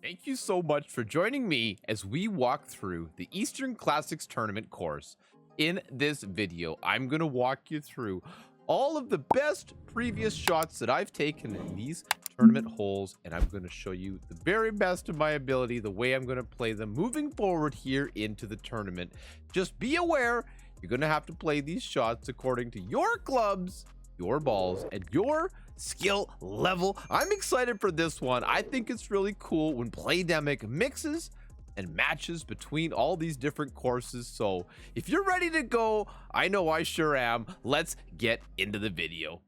Thank you so much for joining me as we walk through the Eastern Classics Tournament course. In this video, I'm going to walk you through all of the best previous shots that I've taken in these tournament holes, and I'm going to show you the very best of my ability, the way I'm going to play them moving forward here into the tournament. Just be aware, you're going to have to play these shots according to your clubs, your balls, and your skill level. I'm excited for this one. I think it's really cool when Playdemic mixes and matches between all these different courses. So if you're ready to go, I know I sure am. Let's get into the video.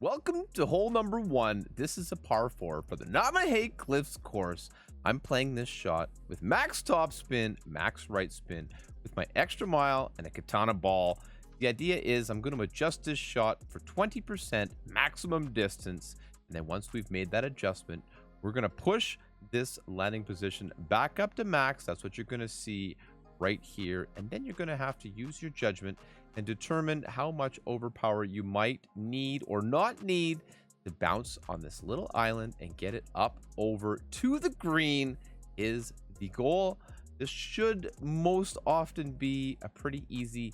Welcome to hole number 1. This is a par 4 for the Namahe Cliffs course. I'm playing this shot with max top spin, max right spin, with my extra mile and a katana ball. The idea is I'm going to adjust this shot for 20% maximum distance, and then once we've made that adjustment, we're going to push this landing position back up to max. That's what you're going to see right here, and then you're going to have to use your judgment and determine how much overpower you might need or not need to bounce on this little island and get it up over to the green is the goal. This should most often be a pretty easy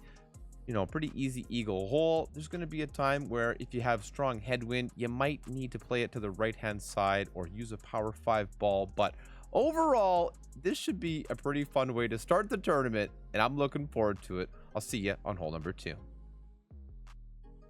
eagle hole. There's going to be a time where if you have strong headwind, you might need to play it to the right hand side or use a power 5 ball, but overall this should be a pretty fun way to start the tournament, and I'm looking forward to it. I'll see you on hole number 2.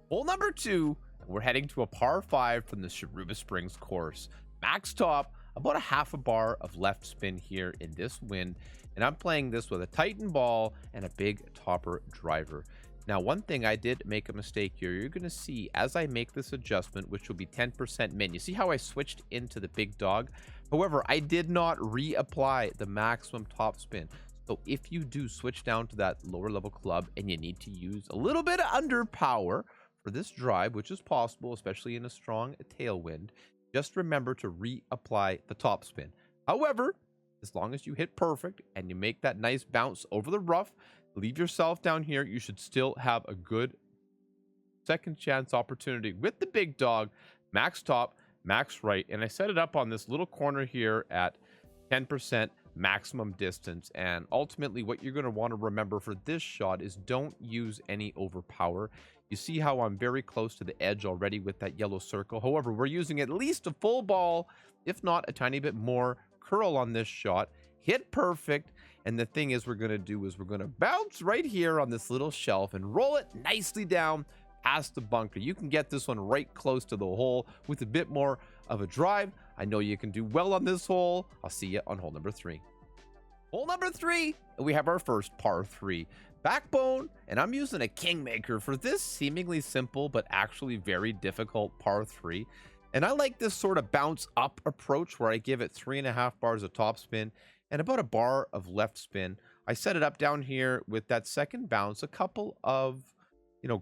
Hole number 2, we're heading to a par 5 from the Sharuba Springs course. Max top, about a half a bar of left spin here in this wind, and I'm playing this with a Titan ball and a big topper driver. Now, one thing I did make a mistake here. You're going to see as I make this adjustment, which will be 10% min. You see how I switched into the big dog? However, I did not reapply the maximum top spin. So if you do switch down to that lower level club and you need to use a little bit of under power for this drive, which is possible, especially in a strong tailwind, just remember to reapply the top spin. However, as long as you hit perfect and you make that nice bounce over the rough, leave yourself down here, you should still have a good second chance opportunity with the big dog, max top, max right. And I set it up on this little corner here at 10% maximum distance. And ultimately what you're going to want to remember for this shot is don't use any overpower. You see how I'm very close to the edge already with that yellow circle. However, we're using at least a full ball, if not a tiny bit more curl on this shot. Hit perfect. And the thing is we're going to do is we're going to bounce right here on this little shelf and roll it nicely down past the bunker. You can get this one right close to the hole with a bit more of a drive. I know you can do well on this hole. I'll see you on hole number 3. Hole number 3, we have our first par 3 backbone, and I'm using a kingmaker for this seemingly simple but actually very difficult par 3. And I like this sort of bounce up approach where I give it 3.5 bars of top spin and about a bar of left spin. I set it up down here with that second bounce, a couple of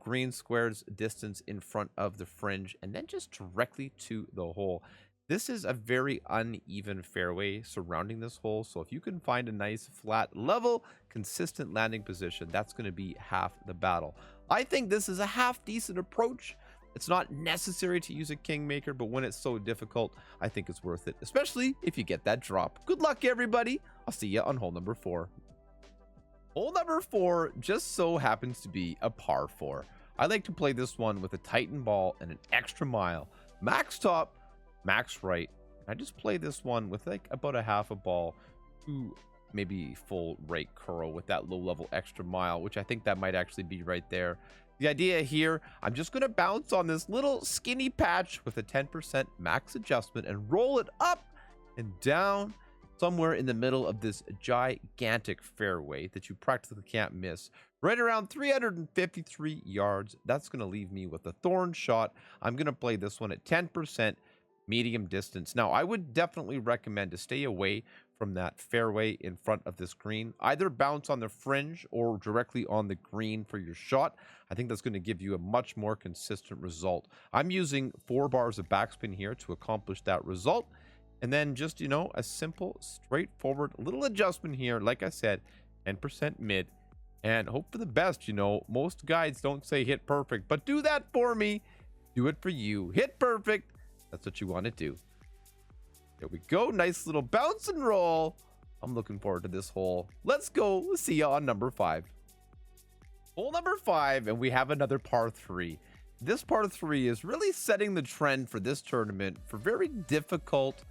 green squares distance in front of the fringe, and then just directly to the hole. This is a very uneven fairway surrounding this hole, so if you can find a nice flat level consistent landing position, that's going to be half the battle. I think this is a half decent approach. It's not necessary to use a kingmaker, but when it's so difficult, I think it's worth it, especially if you get that drop. Good luck, everybody. I'll see you on hole number 4. Hole number 4 just so happens to be a par 4. I like to play this one with a Titan ball and an extra mile. Max top, max right. I just play this one with like about a half a ball to maybe full right curl with that low level extra mile, which I think that might actually be right there. The idea here, I'm just going to bounce on this little skinny patch with a 10% max adjustment and roll it up and down somewhere in the middle of this gigantic fairway that you practically can't miss. Right around 353 yards. That's going to leave me with a thorn shot. I'm going to play this one at 10% medium distance. Now, I would definitely recommend to stay away from that fairway in front of this green. Either bounce on the fringe or directly on the green for your shot. I think that's going to give you a much more consistent result. I'm using 4 bars of backspin here to accomplish that result. And then just, a simple, straightforward little adjustment here. Like I said, 10% mid, and hope for the best. You know, most guides don't say hit perfect, but do that for me. Do it for you. Hit perfect. That's what you want to do. There we go. Nice little bounce and roll. I'm looking forward to this hole. Let's go. We'll see you on number 5. Hole number 5, and we have another par 3. This par 3 is really setting the trend for this tournament for very difficult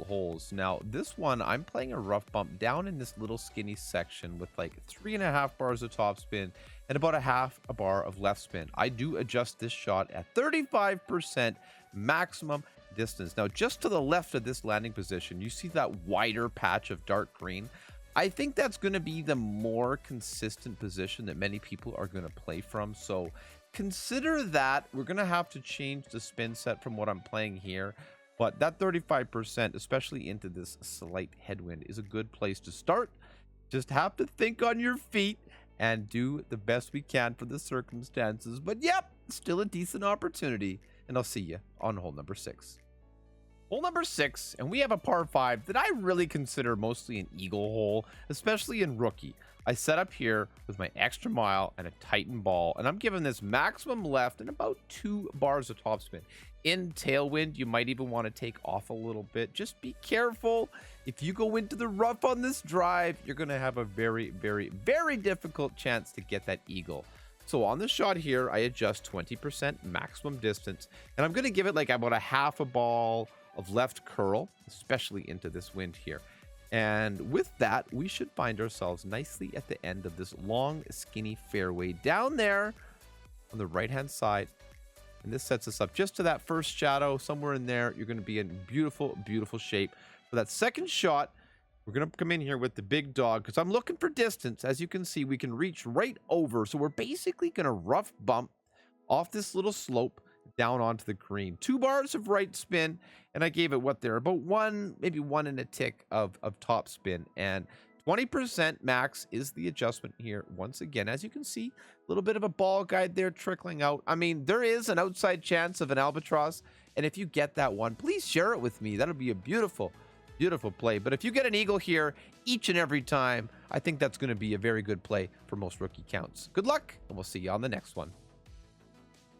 holes. Now, this one, I'm playing a rough bump down in this little skinny section with like 3.5 bars of topspin and about a half a bar of left spin. I do adjust this shot at 35% maximum distance. Now, just to the left of this landing position, you see that wider patch of dark green. I think that's going to be the more consistent position that many people are going to play from. So consider that. We're going to have to change the spin set from what I'm playing here. But that 35%, especially into this slight headwind, is a good place to start. Just have to think on your feet and do the best we can for the circumstances. But yep, still a decent opportunity. And I'll see you on hole number 6. Hole number 6, and we have a par 5 that I really consider mostly an eagle hole, especially in rookie. I set up here with my extra mile and a Titan ball, and I'm giving this maximum left and about 2 bars of topspin. In tailwind, you might even want to take off a little bit. Just be careful. If you go into the rough on this drive, you're going to have a very, very, very difficult chance to get that eagle. So on the shot here, I adjust 20% maximum distance, and I'm going to give it like about a half a ball of left curl, especially into this wind here. And with that, we should find ourselves nicely at the end of this long, skinny fairway down there on the right-hand side. And this sets us up just to that first shadow. Somewhere in there, you're going to be in beautiful, beautiful shape. For that second shot, we're going to come in here with the big dog because I'm looking for distance. As you can see, we can reach right over. So we're basically going to rough bump off this little slope down onto the green. 2 bars of right spin, and I gave it what there, about 1, maybe 1 and a tick of top spin, and 20% max is the adjustment here. Once again, as you can see, a little bit of a ball guide there trickling out. I mean, there is an outside chance of an albatross, and if you get that one, please share it with me. That'll be a beautiful, beautiful play. But if you get an eagle here each and every time, I think that's going to be a very good play for most rookie counts. Good luck, and we'll see you on the next one.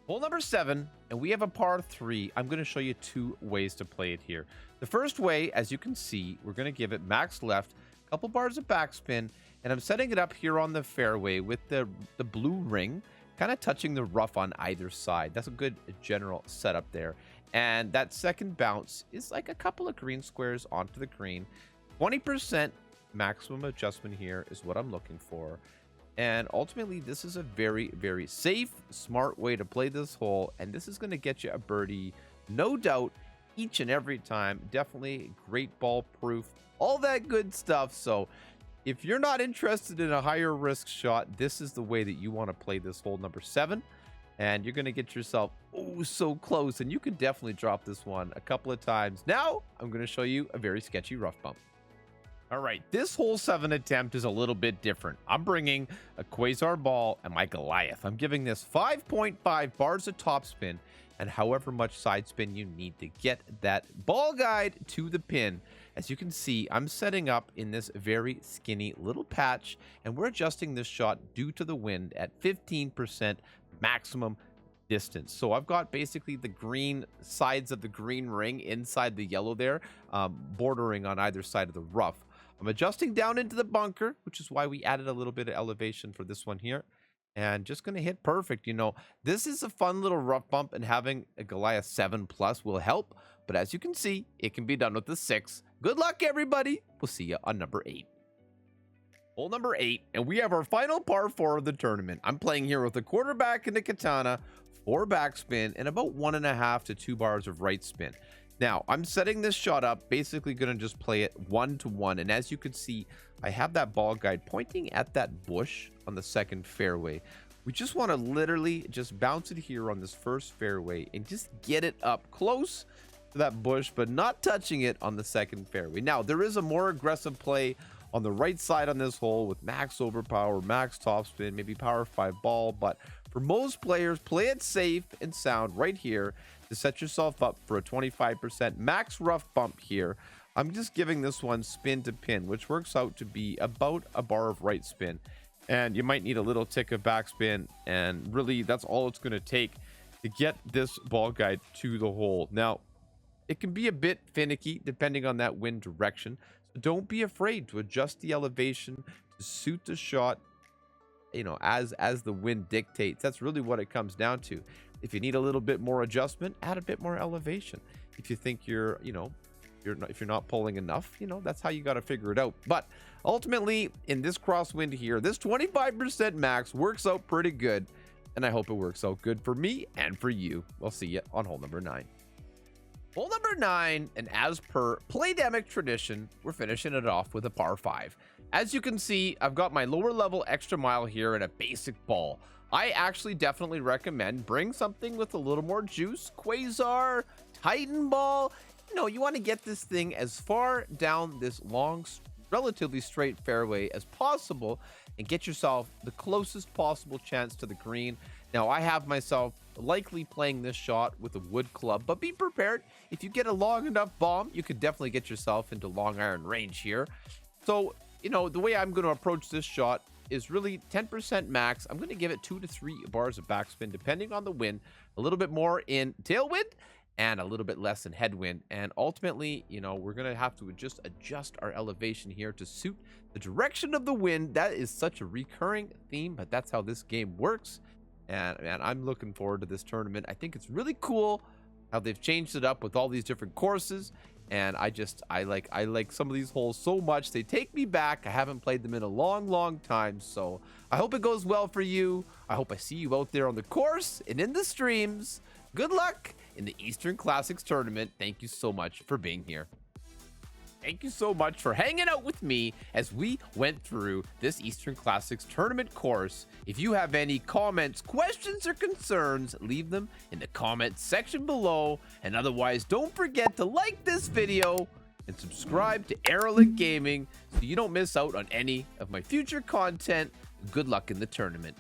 Hole number 7, and we have a par 3. I'm going to show you 2 ways to play it here. The first way, as you can see, we're going to give it max left, a couple bars of backspin, and I'm setting it up here on the fairway with the blue ring, kind of touching the rough on either side. That's a good general setup there. And that second bounce is like a couple of green squares onto the green. 20% maximum adjustment here is what I'm looking for. And ultimately, this is a very, very safe, smart way to play this hole. And this is going to get you a birdie, no doubt, each and every time. Definitely great ball proof, all that good stuff. So if you're not interested in a higher risk shot, this is the way that you want to play this hole number 7. And you're going to get yourself so close. And you can definitely drop this one a couple of times. Now, I'm going to show you a very sketchy rough bump. All right, this hole 7 attempt is a little bit different. I'm bringing a Quasar ball and my Goliath. I'm giving this 5.5 bars of topspin and however much side spin you need to get that ball guide to the pin. As you can see, I'm setting up in this very skinny little patch, and we're adjusting this shot due to the wind at 15% maximum distance. So I've got basically the green sides of the green ring inside the yellow there, bordering on either side of the rough. I'm adjusting down into the bunker, which is why we added a little bit of elevation for this one here. And just going to hit perfect. You know, this is a fun little rough bump, and having a Goliath 7+ will help. But as you can see, it can be done with the 6. Good luck, everybody. We'll see you on number 8. Hole number 8, and we have our final par 4 of the tournament. I'm playing here with a quarterback and a katana, 4 backspin, and about 1.5 to 2 bars of right spin. Now, I'm setting this shot up, basically going to just play it 1-to-1. And as you can see, I have that ball guide pointing at that bush on the second fairway. We just want to literally just bounce it here on this first fairway and just get it up close to that bush, but not touching it on the second fairway. Now, there is a more aggressive play on the right side on this hole with max overpower, max topspin, maybe power 5 ball. But for most players, play it safe and sound right here to set yourself up for a 25% max rough bump here. I'm just giving this one spin to pin, which works out to be about a bar of right spin. And you might need a little tick of backspin, and really that's all it's going to take to get this ball guide to the hole. Now, it can be a bit finicky depending on that wind direction, so don't be afraid to adjust the elevation to suit the shot, you know, as the wind dictates. That's really what it comes down to. If you need a little bit more adjustment, add a bit more elevation. If you think you're, you know, if you're not pulling enough, you know, that's how you got to figure it out. But ultimately, in this crosswind here, this 25% max works out pretty good, and I hope it works out good for me and for you. We'll see you on hole number 9. Hole number 9, and as per Playdemic tradition, we're finishing it off with a par 5. As you can see, I've got my lower level extra mile here and a basic ball. I actually definitely recommend bring something with a little more juice. Quasar, Titan ball. You know, you want to get this thing as far down this long, relatively straight fairway as possible and get yourself the closest possible chance to the green. Now, I have myself likely playing this shot with a wood club, but be prepared. If you get a long enough bomb, you could definitely get yourself into long iron range here. So, you know, the way I'm going to approach this shot is really 10% max. I'm going to give it 2 to 3 bars of backspin, depending on the wind, a little bit more in tailwind and a little bit less in headwind. And ultimately, you know, we're going to have to just adjust our elevation here to suit the direction of the wind. That is such a recurring theme, but that's how this game works. And man, I'm looking forward to this tournament. I think it's really cool how they've changed it up with all these different courses. And I like some of these holes so much. They take me back. I haven't played them in a long time. So I hope it goes well for you. I hope I see you out there on the course and in the streams. Good luck in the Eastern Classics tournament. Thank you so much for being here. Thank you so much for hanging out with me as we went through this Eastern Classics tournament course. If you have any comments, questions, or concerns, leave them in the comments section below. And otherwise, don't forget to like this video and subscribe to Erelic Gaming so you don't miss out on any of my future content. Good luck in the tournament.